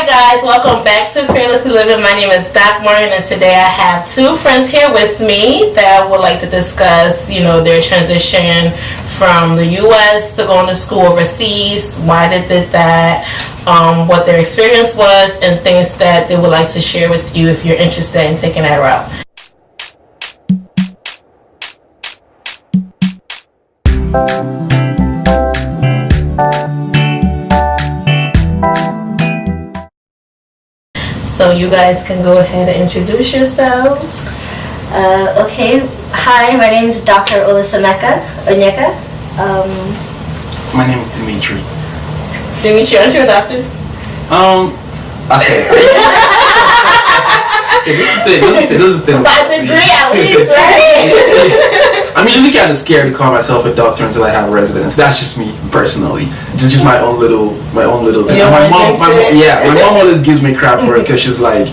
guys, welcome back to Fearlessly Living. My name is Doc Martin, and today I have two friends here with me that would like to discuss, their transition from the U.S. to going to school overseas, why they did that, what their experience was, and things that they would like to share with you if you're interested in taking that route. So you guys can go ahead and introduce yourselves. Okay. Hi, my name is Dr. Olisemeka. Onyeka. My name is Dmitri. Dmitri, aren't you a doctor? Okay. This is the thing. By degree at least, right? I'm usually kind of scared to call myself a doctor until I have residence. That's just me personally. It's just my own little thing. My mom always gives me crap for it because she's like,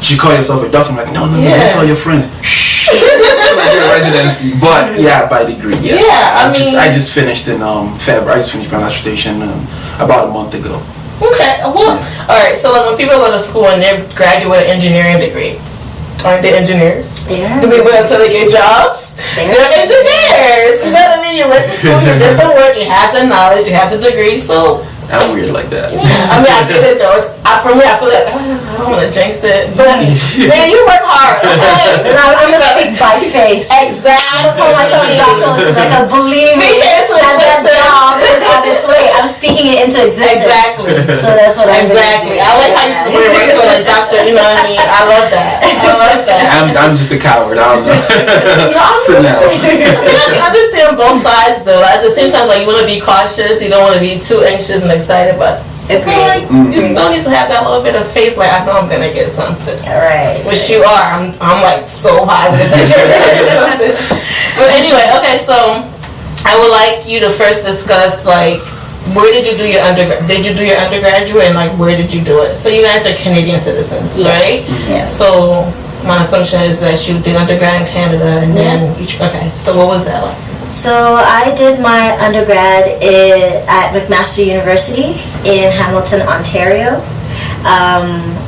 "You call yourself a doctor?" I'm like, no, don't tell your friends. Shh. I get a residency, but yeah, by degree. Yeah. I just finished in February. I just finished my last rotation about a month ago. Okay. Well, all right. So when people go to school and they graduate an engineering degree, aren't they engineers? Yeah. Do we wait until they get jobs? They're engineers. You know what I mean? You went to school, you did the work, you have the knowledge, you have the degree, so... I'm weird like that. Yeah. I get it though. For me, I feel like, I don't want to jinx it, but man, you work hard, okay? And I'm going to speak by faith. Exactly. I'm going to call myself Dr. Olisemeka. Believe me, that job is on its way. I'm speaking it into existence. Exactly. So that's what I'm Exactly. I like how you just went right to like doctor, you know what I mean? I love that. I'm just a coward. I don't know. For now. I can understand both sides though. At the same time, like you want to be cautious, you don't want to be too anxious and excited, but I feel like you still need to have that little bit of faith. Like I know I'm gonna get something. Right. Which you are. I'm like so positive that you're gonna get something. But anyway, okay. So I would like you to first discuss like where did you do your undergrad? Did you do your undergraduate and like where did you do it? So you guys are Canadian citizens, right? Yes. So my assumption is that you did undergrad in Canada and then okay. So what was that like? So I did my undergrad at McMaster University in Hamilton, Ontario.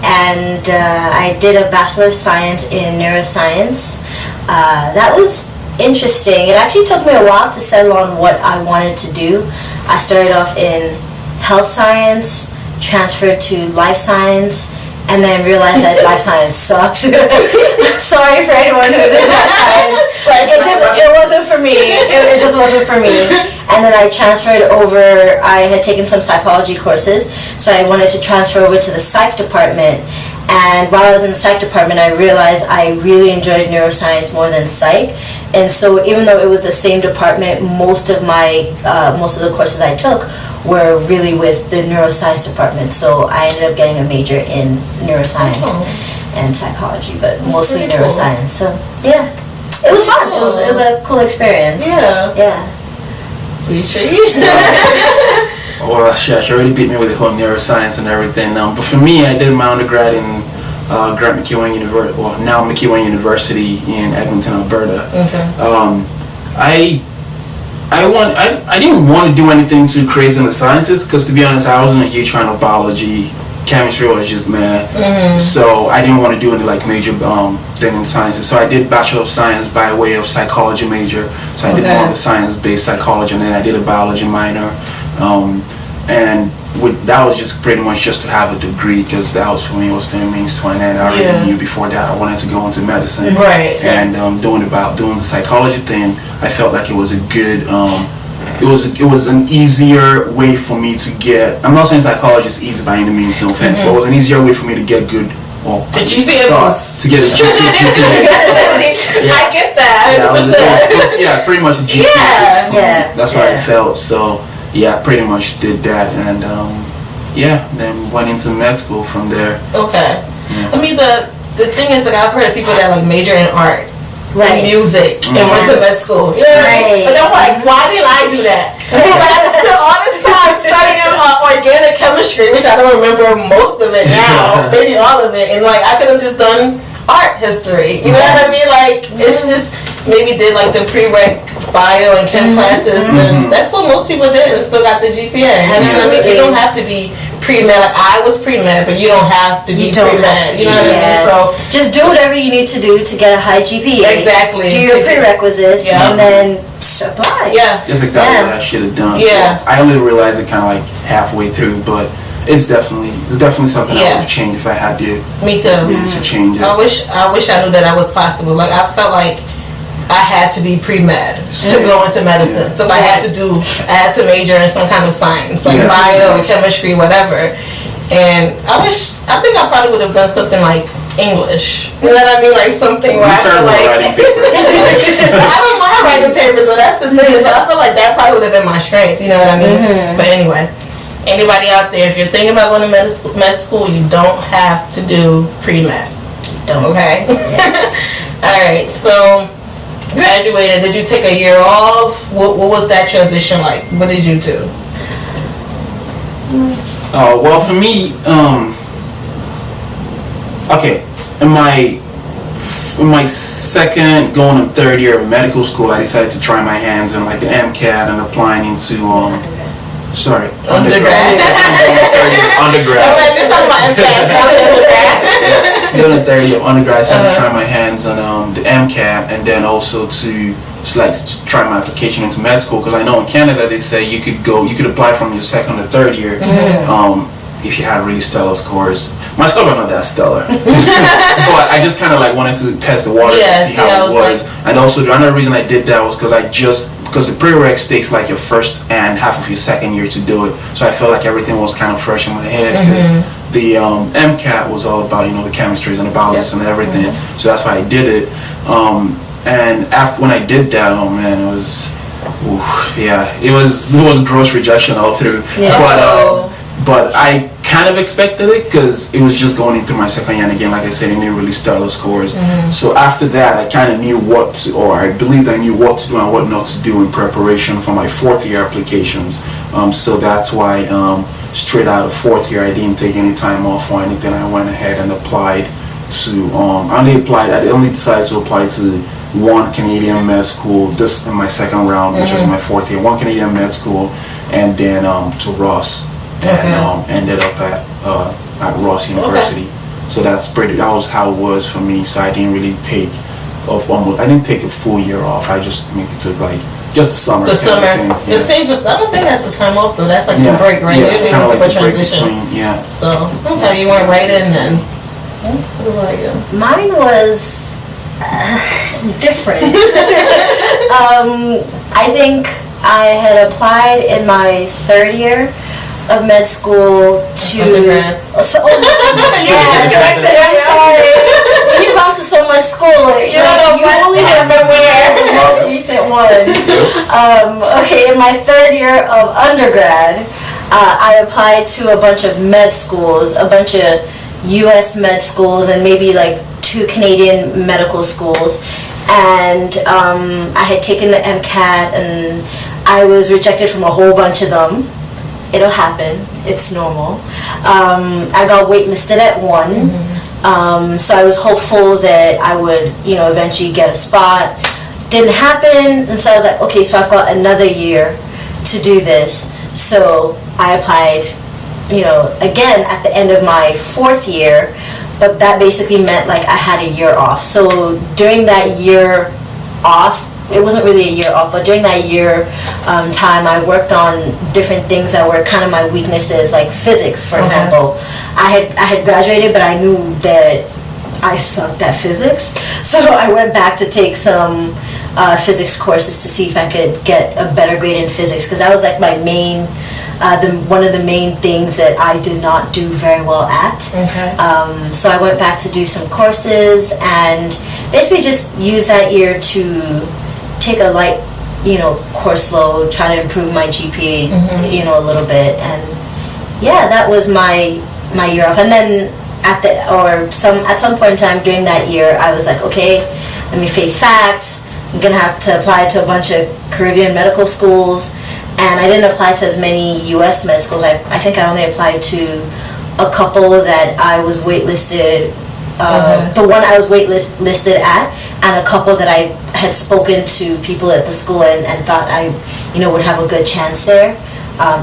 And I did a Bachelor of Science in Neuroscience. That was interesting. It actually took me a while to settle on what I wanted to do. I started off in health science, transferred to life science, and then realized that life science sucked. Sorry for anyone who's in life science. It wasn't for me. It just wasn't for me. And then I transferred over. I had taken some psychology courses, so I wanted to transfer over to the psych department. And while I was in the psych department, I realized I really enjoyed neuroscience more than psych. And so even though it was the same department, most of the courses I took were really with the neuroscience department. So I ended up getting a major in neuroscience and psychology, but mostly neuroscience. So yeah, it was fun. It was a cool experience. Yeah. Well, she already beat me with the whole neuroscience and everything. But for me, I did my undergrad in Grant McEwen University, well, now McEwen University in Edmonton, Alberta. I didn't want to do anything too crazy in the sciences because, to be honest, I wasn't a huge fan of biology. Chemistry was just mad. So I didn't want to do any like major thing in sciences. So I did Bachelor of Science by way of psychology major. So I did more of the science-based psychology, and then I did a biology minor. And that was just pretty much just to have a degree, because that was for me, it was the means to an end. I already knew before that I wanted to go into medicine. Right. And doing the psychology thing, I felt like it was a good it was an easier way for me to get. I'm not saying psychology is easy by any means, no offense, but it was an easier way for me to get good. Well, the GPA to get a GPA. I get that. Yeah, pretty much a GPA. Yeah. That's what I felt. So yeah, I pretty much did that, and then went into med school from there. Okay. I mean, the thing is, like, I've heard of people that like major in art. And music and went to med school. Right. But I'm like, why didn't I do that? Because I had to spend all this time studying organic chemistry, which I don't remember most of it now, maybe all of it. And like, I could have just done art history. You know what I mean? Like, it's just maybe did like the prereq bio and chem classes, and that's what most people did, and still got the GPA. I mean, it don't have to be pre-med. Like I was pre-med, but you don't have to be pre-med. You know what I mean? So just do whatever you need to do to get a high GPA. Exactly. Do your prerequisites and then apply. Yeah. That's exactly what I should have done. Yeah. So I only realized it kind of like halfway through, but it's definitely something I would have changed if I had to. Me too. To change it. I wish I knew that was possible. Like I felt like I had to be pre-med to go into medicine. So I had to major in some kind of science, like bio or chemistry, whatever. And I think I probably would have done something like English. You know what I mean? Like something where I feel like I don't mind writing papers, so that's the thing. So I feel like that probably would have been my strength. You know what I mean? But anyway, anybody out there, if you're thinking about going to med school, you don't have to do pre-med. Don't. Okay? All right, so graduated. Did you take a year off? What was that transition like? What did you do? Well, for me, okay, in my second, going to third year of medical school, I decided to try my hands on like the MCAT and applying into undergrad. Undergrad. I'm like, you're talking about MCAT. Going to third year of undergrad, I decided to try my hands on the MCAT, and then also to try my application into med school, because I know in Canada they say you could apply from your second or third year if you had really stellar scores. My scores are not that stellar, but I just kind of like wanted to test the waters to see how it was. And also the other reason I did that was because the prereqs takes like your first and half of your second year to do it, so I felt like everything was kind of fresh in my head, because the MCAT was all about the chemistries and the biologists and everything, so that's why I did it. And after when I did that, oh man, it was gross rejection all through. But I kind of expected it, because it was just going into my second year, and again, like I said, I knew really stellar scores. So after that, I kind of knew I believed I knew what to do and what not to do in preparation for my fourth year applications. So that's why straight out of fourth year, I didn't take any time off or anything. I went ahead and applied to. I only decided to apply to one Canadian med school. This in my second round, which was my fourth year. One Canadian med school, and then to Ross. And ended up at Ross University. So that was how it was for me. So I didn't really take I didn't take a full year off. I just maybe took like just the summer. The summer. It seems. I don't think that's the time off though. That's like the break, right? Yeah, Usually kind of like a transition. So you went right in then. What about you? Mine was different. I think I had applied in my third year of med school to undergrad. I'm sorry. You've gone to so much school. You only remember the most recent one. Okay, in my third year of undergrad, I applied to a bunch of med schools, a bunch of U.S. med schools, and maybe like 2 Canadian medical schools. And I had taken the MCAT, and I was rejected from a whole bunch of them. It'll happen. It's normal. I got waitlisted at one, so I was hopeful that I would, eventually get a spot. Didn't happen, and so I was like, okay, so I've got another year to do this. So I applied, again at the end of my fourth year, but that basically meant like I had a year off. So during that year off, it wasn't really a year off, but during that year time, I worked on different things that were kind of my weaknesses, like physics, for example. I had graduated, but I knew that I sucked at physics, so I went back to take some physics courses to see if I could get a better grade in physics, because that was like my main, one of the main things that I did not do very well at. So I went back to do some courses and basically just use that year to take a light, course load, try to improve my GPA, a little bit, and that was my year off. And then at some point in time during that year, I was like, okay, let me face facts. I'm gonna have to apply to a bunch of Caribbean medical schools, and I didn't apply to as many U.S. med schools. I think I only applied to a couple that I was waitlisted. The one I was waitlisted at, and a couple that I had spoken to people at the school and thought I, would have a good chance there.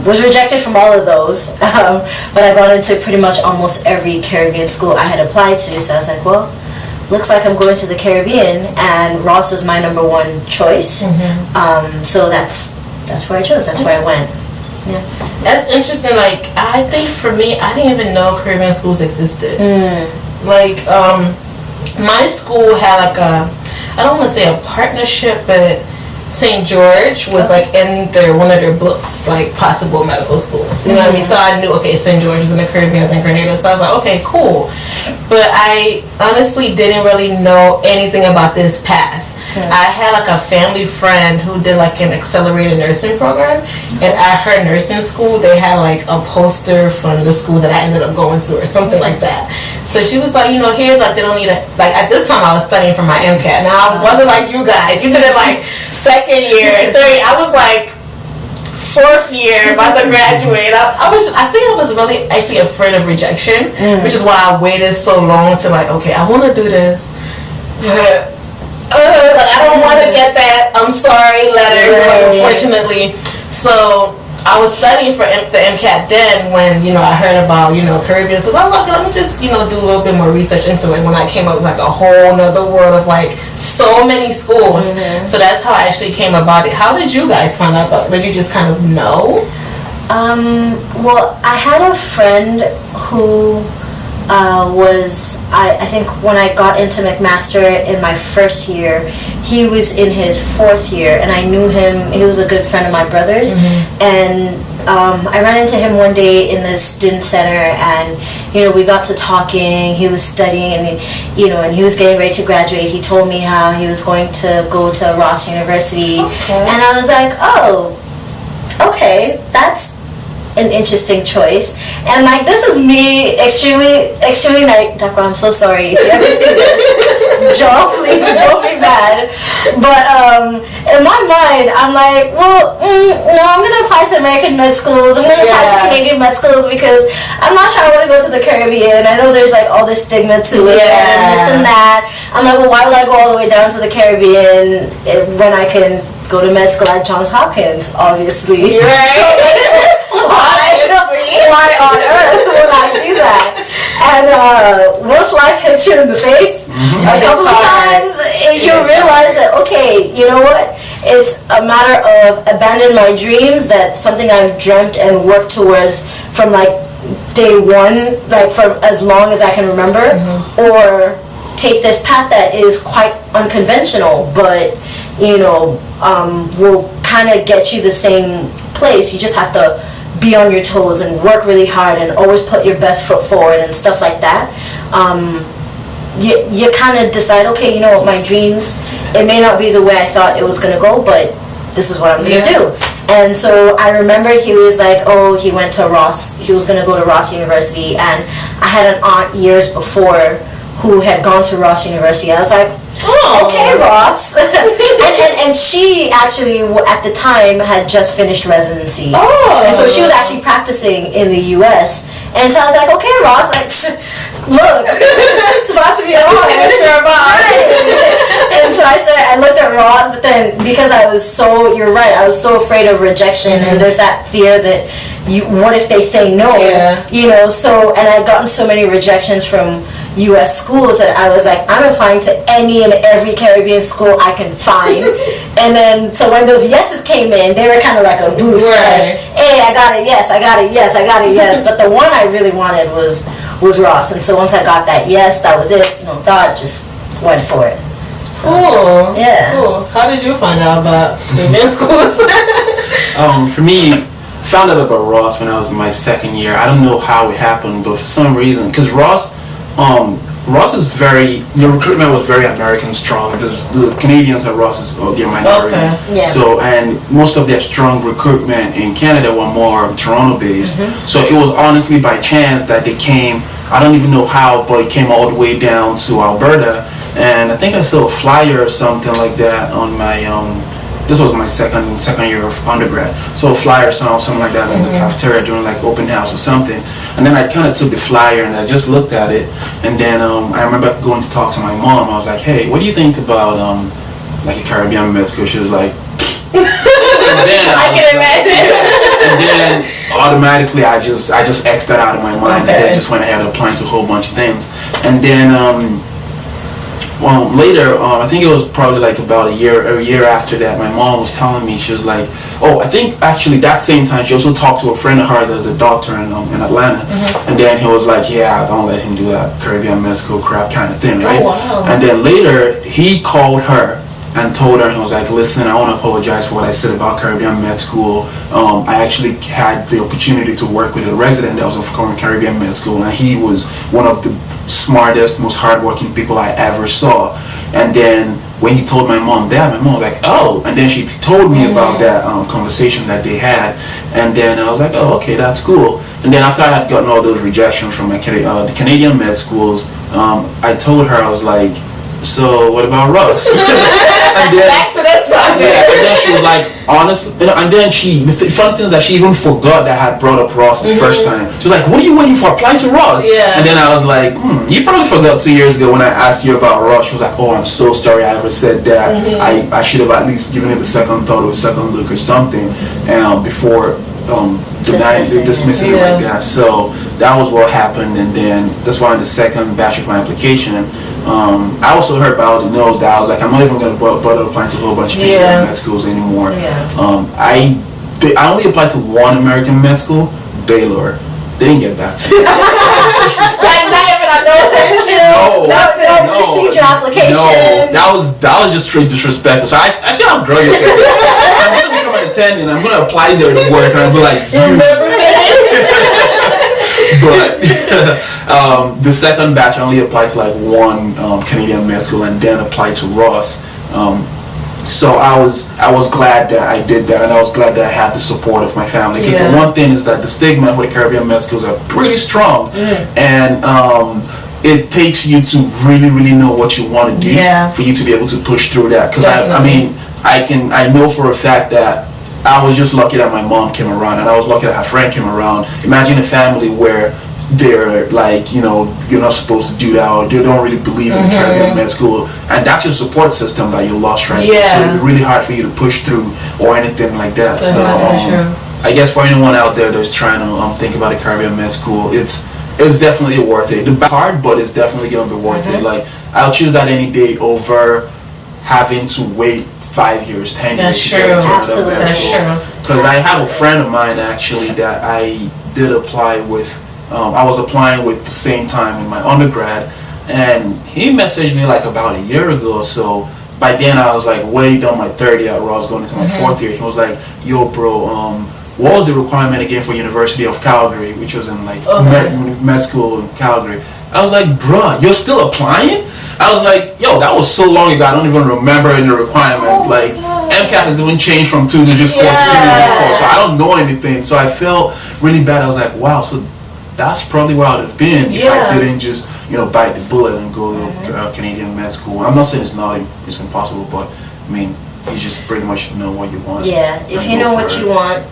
Was rejected from all of those, but I got into pretty much almost every Caribbean school I had applied to. So I was like, well, looks like I'm going to the Caribbean, and Ross was my number one choice. So that's where I chose. That's where I went. Yeah, that's interesting. Like, I think for me, I didn't even know Caribbean schools existed. Like, my school had like I don't want to say a partnership, but St. George was like in one of their books, like possible medical schools. You know what I mean? So I knew, okay, St. George is in the Caribbean, in Grenada. So I was like, okay, cool. But I honestly didn't really know anything about this path. I had like a family friend who did like an accelerated nursing program, and at her nursing school they had like a poster from the school that I ended up going to or something like that. So she was like, you know, here like they don't need a, like at this time I was studying for my MCAT. Now I wasn't like you guys. You did it like second year, third. I was like fourth year, about to graduate. I think I was really actually afraid of rejection, which is why I waited so long to like, okay, I want to do this, but like, I don't want to get that I'm sorry letter, unfortunately. So I was studying for the MCAT then when, you know, I heard about, you know, Caribbean. So I was like, let me just, you know, do a little bit more research into it. When I came up, it was like a whole nother world of like so many schools. So that's how I actually came about it. How did you guys find out about it? Did you just kind of know? Well, I had a friend who I think when I got into McMaster in my first year, he was in his fourth year, and I knew him. He was a good friend of my brother's, and I ran into him one day in the student center, and you know, we got to talking. He was studying, and you know, and he was getting ready to graduate. He told me how he was going to go to Ross University, and I was like, oh, okay, that's an interesting choice. And like, this is me extremely like, Dr. I'm so sorry if you ever see this. Joe, please don't be mad. But in my mind, I'm like, well, no, I'm gonna apply to American med schools. I'm gonna apply to Canadian med schools because I'm not sure I want to go to the Caribbean. I know there's like all this stigma to it and this and that. I'm like, well, why would I go all the way down to the Caribbean when I can go to med school at Johns Hopkins, obviously. Right. So, why on earth would I do that? And once life hits you in the face a couple of times, you realize that, okay, you know what? It's a matter of abandon my dreams, that something I've dreamt and worked towards from like day one, like from as long as I can remember, or take this path that is quite unconventional, but you know, will kind of get you the same place. You just have to be on your toes and work really hard and always put your best foot forward and stuff like that. You kind of decide, okay, you know what, my dreams, it may not be the way I thought it was going to go, but this is what I'm going to do. And so I remember he was like, oh, he went to Ross, he was going to go to Ross University, and I had an aunt years before who had gone to Ross University. I was like, oh, okay, Ross. and she actually, at the time, had just finished residency. Oh. And so she was actually practicing in the U.S. And so I was like, okay, Ross, like, look, it's about to be on. And so I looked at Ross, but then because you're right, I was so afraid of rejection, and there's that fear that, what if they say no? You know, so, and I'd gotten so many rejections from U.S. schools that I was like, I'm applying to any and every Caribbean school I can find. And then, so when those yeses came in, they were kind of like a boost. Like, hey, I got a yes, I got a yes, I got a yes. But the one I really wanted was Ross. And so once I got that yes, that was it. No thought, just went for it. So, cool. Yeah. Cool. How did you find out about Caribbean schools? For me, I found out about Ross when I was in my second year. I don't know how it happened, but for some reason, because Ross is the recruitment was very American strong, because the Canadians at Ross is they're minorities. So, and most of their strong recruitment in Canada were more Toronto based. So it was honestly by chance that they came, I don't even know how, but it came all the way down to Alberta, and I think I saw a flyer or something like that on my this was my second year of undergrad. So a flyer or something like that in the cafeteria during like open house or something. And then I kind of took the flyer and I just looked at it. And then I remember going to talk to my mom. I was like, hey, what do you think about like a Caribbean med school? She was like, I can imagine. And then automatically I just X'd that out of my mind, and then just went ahead applying to a whole bunch of things. And then later, I think it was probably like about a year after that, my mom was telling me, she was like, I think actually that same time she also talked to a friend of hers that's a doctor in Atlanta, and then he was like, yeah, don't let him do that Caribbean med school crap kind of thing, right? Oh, wow. And then later he called her and told her, he was like, listen, I want to apologize for what I said about Caribbean med school. I actually had the opportunity to work with a resident that was from Caribbean med school, and he was one of the smartest, most hardworking people I ever saw. And then when he told my mom that, my mom was like, oh, and then she told me about that conversation that they had, and then I was like, oh, okay, that's cool. And then after I had gotten all those rejections from the Canadian med schools, I told her, I was like, so what about Ross? And then, back to that subject. Yeah, and then she was like, honestly, and then the funny thing is that she even forgot that I had brought up Ross the first time. She was like, what are you waiting for? Apply to Ross. Yeah. And then I was like, you probably forgot 2 years ago when I asked you about Ross. She was like, oh, I'm so sorry I ever said that. I should have at least given it a second thought or a second look or something before dismissing it like that. So that was what happened, and then that's why in the second batch of my application, I also heard by all the no's that I was like, I'm not even going to bother applying to a whole bunch of med schools anymore. I only applied to one American med school, Baylor. They didn't get back to me. No, received your application. No, that was just straight disrespectful. So I said, I'm growing. I'm going to become an attendant. I'm going to apply there to work, and I'll be like, but the second batch I only applied to like one Canadian med school, and then applied to Ross. So I was glad that I did that, and I was glad that I had the support of my family. Because the one thing is that the stigma for the Caribbean med schools are pretty strong, and it takes you to really, really know what you want to do for you to be able to push through that. Because I know for a fact that I was just lucky that my mom came around, and I was lucky that her friend came around. Imagine a family where they're like, you're not supposed to do that, or they don't really believe in Caribbean med school, and that's your support system that you lost right now. So it'd be really hard for you to push through or anything like that. That's I guess for anyone out there that's trying to think about a Caribbean med school, it's definitely worth it. It's hard, but it's definitely gonna be worth it. Like, I'll choose that any day over having to wait 5 years, 10 years to get into another med school. Because I have a friend of mine actually that I did apply with. I was applying with the same time in my undergrad, and he messaged me like about a year ago or so. By then I was like way done my third year. I was going into my fourth year. He was like, yo bro, what was the requirement again for University of Calgary, which was in like med school in Calgary? I was like, bruh, you're still applying? I was like, yo, that was so long ago, I don't even remember the requirement. Like, MCAT has even changed from 2 to just course, 3 course, so I don't know anything. So I felt really bad. I was like, wow, so that's probably where I would have been if I didn't just, bite the bullet and go to Canadian med school. I'm not saying it's impossible, but I mean, you just pretty much know what you want. Yeah, if you know what you want,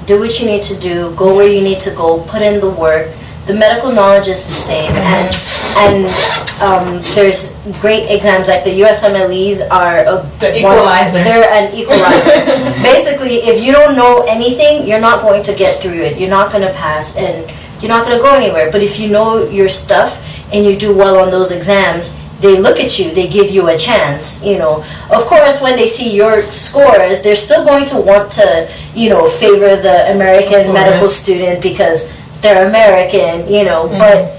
do what you need to do, go where you need to go, put in the work. The medical knowledge is the same, and there's great exams like the USMLEs are the equalizer. They're an equalizer. Basically, if you don't know anything, you're not going to get through it. You're not going to pass, and you're not going to go anywhere. But if you know your stuff and you do well on those exams, they look at you, they give you a chance, Of course, when they see your scores, they're still going to want to, favor the American medical student because they're American, but,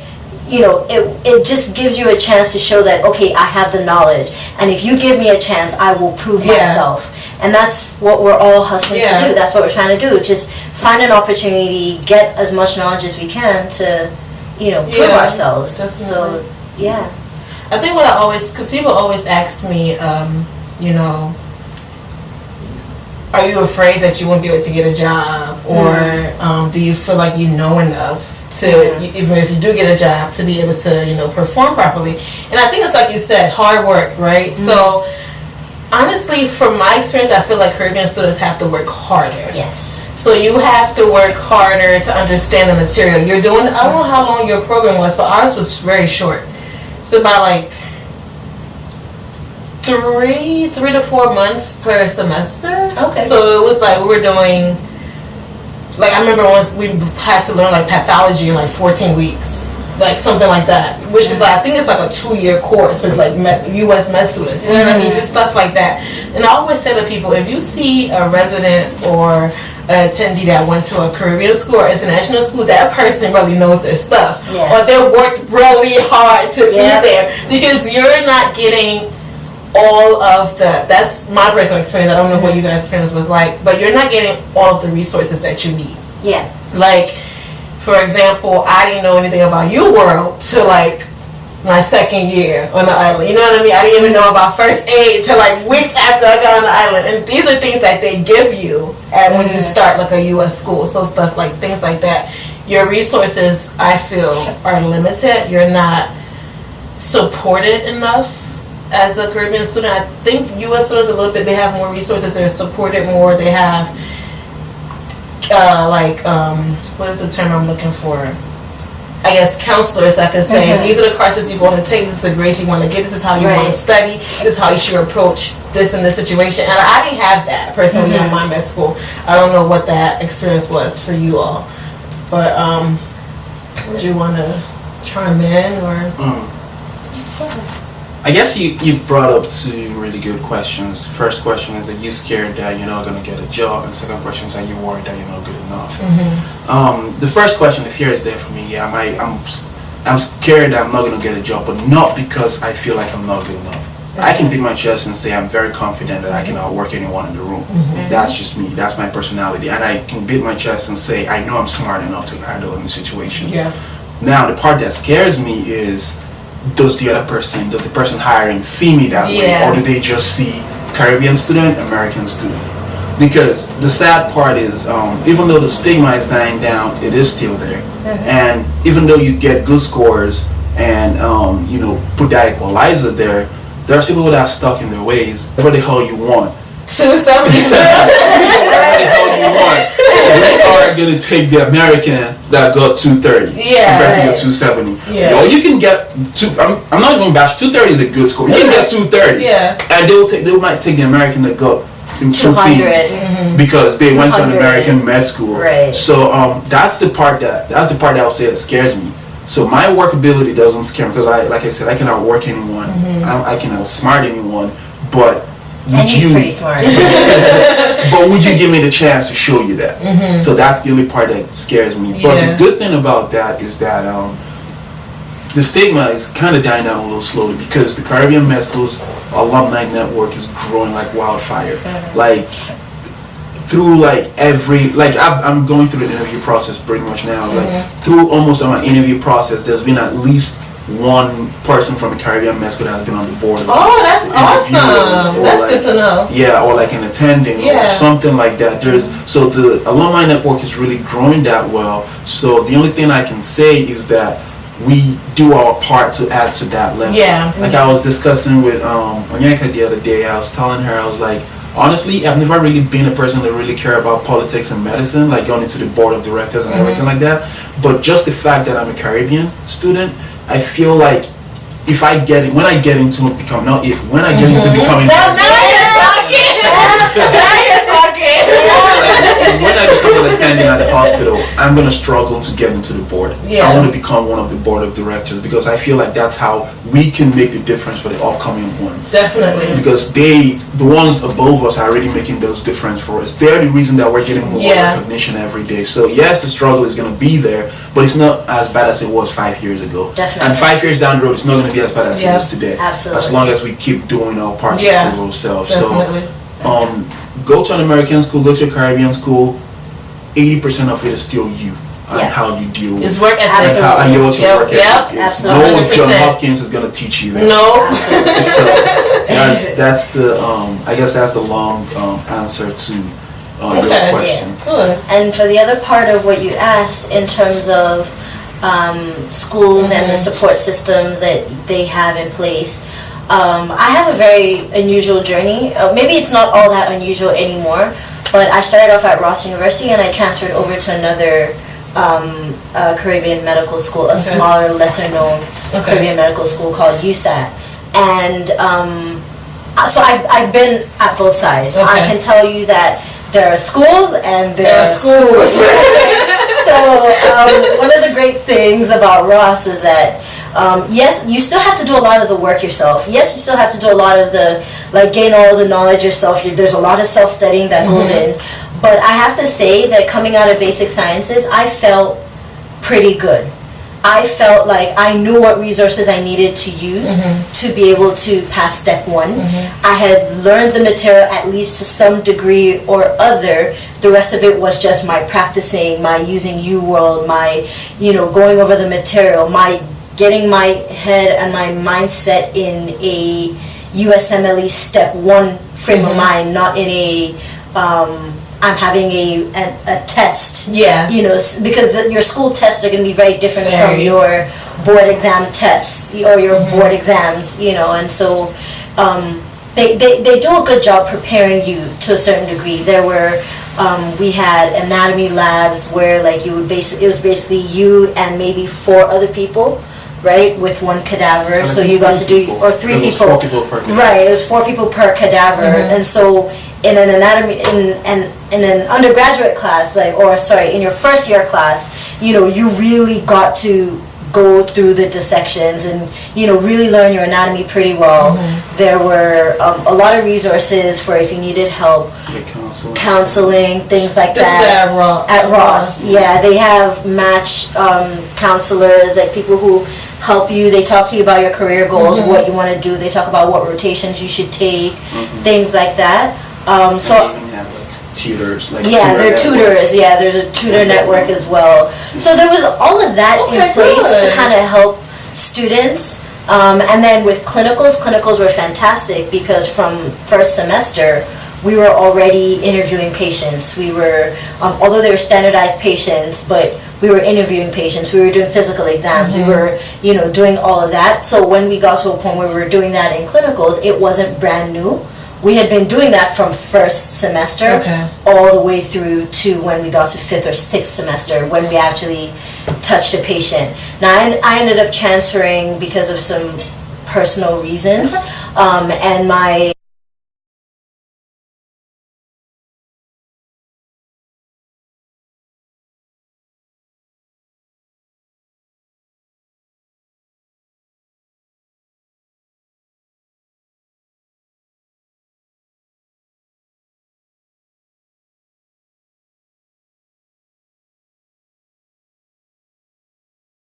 it just gives you a chance to show that, okay, I have the knowledge. And if you give me a chance, I will prove myself. And that's what we're all hustling to do. That's what we're trying to do. Just find an opportunity, get as much knowledge as we can to, prove ourselves. Definitely. So, yeah. I think what I always, because people always ask me, are you afraid that you won't be able to get a job? Or do you feel like you know enough to, even if you do get a job, to be able to, perform properly? And I think it's like you said, hard work, right? So, honestly, from my experience, I feel like Caribbean students have to work harder. Yes. So you have to work harder to understand the material. You're doing, I don't know how long your program was, but ours was very short. It's about like 3 to 4 months per semester. Okay. So it was like we were doing, like I remember once we had to learn like pathology in like 14 weeks. Like something like that, which is like I think it's like a 2-year course with like U.S. med students. You know what I mean? Just stuff like that. And I always say to people, if you see a resident or an attendee that went to a Caribbean school or international school, that person really knows their stuff, or they worked really hard to be there, because you're not getting all of the. That's my personal experience. I don't know what you guys' experience was like, but you're not getting all of the resources that you need. Yeah. Like, for example, I didn't know anything about UWorld till like my 2nd year on the island. You know what I mean? I didn't even know about first aid till like weeks after I got on the island. And these are things that they give you when you start like a U.S. school. So stuff like things like that. Your resources, I feel, are limited. You're not supported enough as a Caribbean student. I think U.S. students a little bit. They have more resources. They're supported more. They have what is the term I'm looking for? I guess counselors that can say, these are the courses you want to take, this is the grades you want to get, this is how you want to study, this is how you should approach this in this situation. And I didn't have that personally in my med school. I don't know what that experience was for you all. But would you want to chime in or? I guess you brought up 2 really good questions. First question is, are you scared that you're not going to get a job? And second question is, are you worried that you're not good enough? The first question, the fear is there for me. Yeah, I'm scared that I'm not going to get a job, but not because I feel like I'm not good enough. I can beat my chest and say I'm very confident that I can outwork anyone in the room. That's just me. That's my personality. And I can beat my chest and say I know I'm smart enough to handle any situation. Now, the part that scares me is, does the person hiring see me that way, or do they just see Caribbean student, American student? Because the sad part is, even though the stigma is dying down, it is still there. And even though you get good scores and put that equalizer there are still people that are stuck in their ways. Whatever the hell you want. 277. Whatever the hell you want. We are going to take the American that got 230 compared to your 270. Or you can get I'm not even bash. 230 is a good score. You can get 230. And they might take the American that got 200 because they went to an American med school. So that's the part that I would say that scares me. So my workability doesn't scare me because like I said, I can outwork anyone. I can outsmart anyone, but and he's pretty smart. But would you give me the chance to show you that? So that's the only part that scares me. But the good thing about that is that the stigma is kind of dying down a little slowly because the Caribbean Med School's alumni network is growing like wildfire. Like through I'm going through the interview process pretty much now. Like through almost my interview process, there's been at least one person from the Caribbean Med School that has been on the board. Oh, that's awesome. That's good to know. Yeah, or like an attending or something like that. So the alumni network is really growing that well. So the only thing I can say is that we do our part to add to that level. Like I was discussing with Onyeka the other day. I was telling her, I was like, honestly, I've never really been a person that really care about politics and medicine, like going into the board of directors and everything like that. But just the fact that I'm a Caribbean student, I feel like when I get into becoming when I become an attending at the hospital, I'm going to struggle to get into the board. I want to become one of the board of directors because I feel like that's how we can make the difference for the upcoming ones. Definitely. Because the ones above us are already making those difference for us. They're the reason that we're getting more recognition every day. So yes, the struggle is going to be there, but it's not as bad as it was 5 years ago. Definitely. And 5 years down the road, it's not going to be as bad as it is today. Absolutely. As long as we keep doing our part to improve ourselves. Definitely. So, go to an American school, go to a Caribbean school, 80% of it is still you and how you deal with it's work ethic. And your work ethic. Absolutely. No John Hopkins is going to teach you that. No. So that's the I guess that's the long answer to your question. Good. And for the other part of what you asked in terms of schools and the support systems that they have in place, I have a very unusual journey. Maybe it's not all that unusual anymore, but I started off at Ross University and I transferred over to another Caribbean medical school, a smaller, lesser known Caribbean medical school called USAT. And So I've been at both sides. Okay. I can tell you that there are schools and there are schools. So one of the great things about Ross is that yes, you still have to do a lot of the work yourself. Yes, you still have to do a lot of the, like, gain all the knowledge yourself. There's a lot of self-studying that goes in. But I have to say that coming out of basic sciences, I felt pretty good. I felt like I knew what resources I needed to use to be able to pass step one. I had learned the material at least to some degree or other. The rest of it was just my practicing, my using UWorld, my, going over the material, my getting my head and my mindset in a USMLE step one frame of mind, not in a I'm having a test. Yeah. Because your school tests are going to be very different from your board exam tests or your board exams, and so they do a good job preparing you to a certain degree. There were we had anatomy labs where, like, it was basically you and maybe 4 other people, right, with one cadaver. So you got to do, or 3 people. 4 people per cadaver. Right, it was 4 people per cadaver, and so in an anatomy, in an undergraduate class, in your first year class, you really got to go through the dissections and really learn your anatomy pretty well. There were a lot of resources for if you needed help, counseling, things like that. At Ross, yeah, they have match counselors, like people who help you. They talk to you about your career goals, what you want to do. They talk about what rotations you should take, things like that. So even have, like, tutors. They're tutors. Yeah, there's a tutor network as well. So there was all of that in place to kind of help students. And then with clinicals were fantastic because from first semester we were already interviewing patients. We were, although they were standardized patients, but we were interviewing patients. We were doing physical exams. We were, doing all of that. So when we got to a point where we were doing that in clinicals, it wasn't brand new. We had been doing that from first semester all the way through to when we got to 5th or 6th semester when we actually touched a patient. Now, I ended up transferring because of some personal reasons, and my